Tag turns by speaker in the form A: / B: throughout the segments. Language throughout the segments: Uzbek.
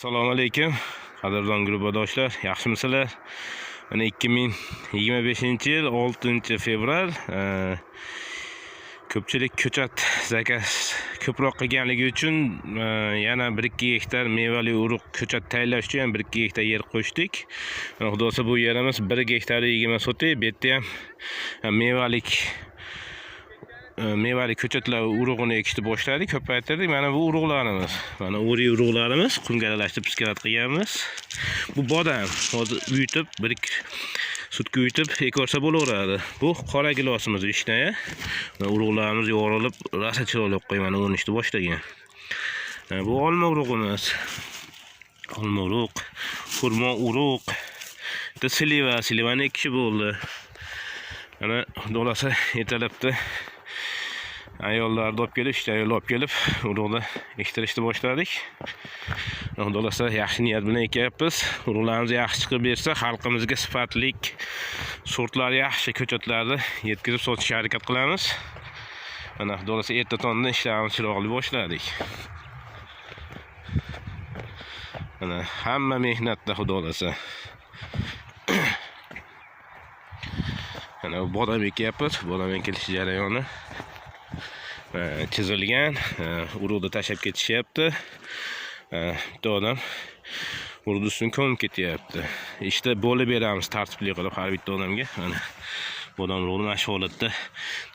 A: Assalomu alaykum. Qadrdon guruhdoshlar, yaxshimisizlar? Mana 2025-yil 6-fevral ko'pchilik ko'chat zakaz ko'proq qilganligi uchun yana 1-2 gektar mevali urug' ko'chat tayyorlash uchun 1-2 gektar yer qo'shdik. Xudosa bu yerimiz 1 gektarligini sotib, bu yerda ham mevali ko'chatlar urug'ini ekishni boshladik, ko'paytirdik. Mana bu urug'larimiz. Mana o'rik urug'larimiz, qumgalashtirib piskalat qilganmiz. Bu bodam, hozir uyutib, 1-2 sutka uyutib ekorsa bo'laveradi. Bu qora gilosimiz ishna. Urug'larimiz yo'g'rilib, rosa chiroyli qo'yman, o'rnishni boshlagan. Bu olma urug'imiz. Olma urug', xurmo urug', silivani ekishi bo'ldi. Mana dolasa ertalabda ayollarni olib kelib, olib kelib, urug'ni ektirishni boshladik. Dolasa yaxshi niyat bilan ekyapmiz. Urug'larimiz yaxshi chiqib bersa, xalqimizga sifatli sortlar yaxshi ko'chatlarni yetkazib sotishga harakat qilamiz. Mana dolasa erta tongda ishlarimizni chiroyli boshladik. Mana hamma mehnatda xudolasa. Mana bodam ekyapmiz, bodam ekilish jarayoni chizilgan, urug'ni tashlab ketishyapti. Bitta odam urug'ni ustidan ko'mib ketyapti. Ishda bo'lib beramiz tartibli qilib har bitta odamga. Mana bodam urug'ni mana shu holatda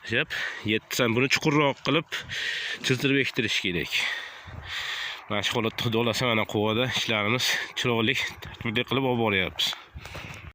A: tashlab, yetsam buni chuqurroq qilib chizdirib ektirish kerak. Mana shu holatda xudolasa mana quvada ishlarimiz chiroyli tartibli qilib olib boryapmiz.